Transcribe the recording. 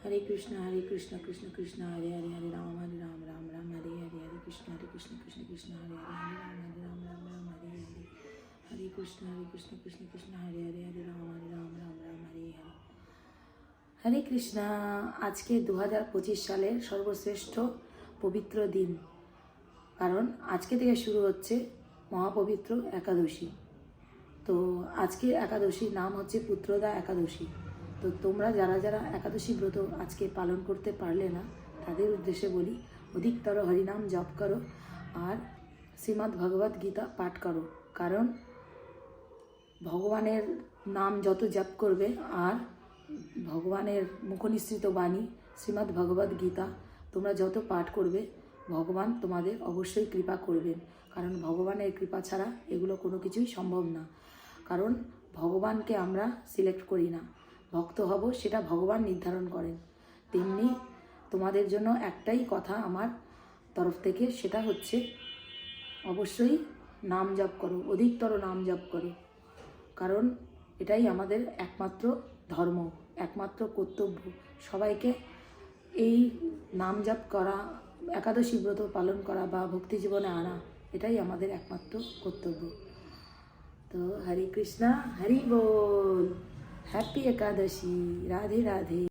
हरे कृष्ण कृष्ण कृष्ण हरे हरे हरे राम राम राम हरे हरे हरे कृष्ण कृष्ण कृष्ण हरे हरे राम राम हरे हरे हरे कृष्ण कृष्ण कृष्ण हरे हरे हरे राम राम हरे हरे हरे कृष्णा। आज के 2025 সালের সর্বশ্রেষ্ঠ পবিত্র দিন, কারণ আজকে থেকে শুরু হচ্ছে মহাপবিত্র একাদশী। তো আজকের একাদশীর নাম হচ্ছে পুত্রদা একাদশী। তো তোমরা যারা যারা একাদশী ব্রত আজকে পালন করতে পারলে না, তাদের উদ্দেশ্যে বলি, অধিকতর হরিনাম জপ করো আর শ্রীমদ্ ভগবদ গীতা পাঠ করো। কারণ ভগবানের নাম যত জপ করবে আর ভগবানের মুখনিসৃত বাণী শ্রীমদ্ ভগবদ গীতা তোমরা যত পাঠ করবে, ভগবান তোমাদের অবশ্যই কৃপা করবেন। কারণ ভগবানের কৃপা ছাড়া এগুলো কোনো কিছুই সম্ভব না। কারণ ভগবানকে আমরা সিলেক্ট করি না, ভক্ত হব সেটা ভগবান নির্ধারণ করেন। তেমনি তোমাদের জন্য একটাই কথা আমার তরফ থেকে, সেটা হচ্ছে অবশ্যই নাম জপ করো, অধিকতর নাম জপ করো। কারণ এটাই আমাদের একমাত্র ধর্ম, একমাত্র কর্তব্য। সবাইকে এই নাম জপ করা, একাদশী ব্রত পালন করা বা ভক্তি জীবনে আনা, এটাই আমাদের একমাত্র কর্তব্য। তো হরে কৃষ্ণা, হরি বল, হ্যাপি একাদশী, রাধে রাধে।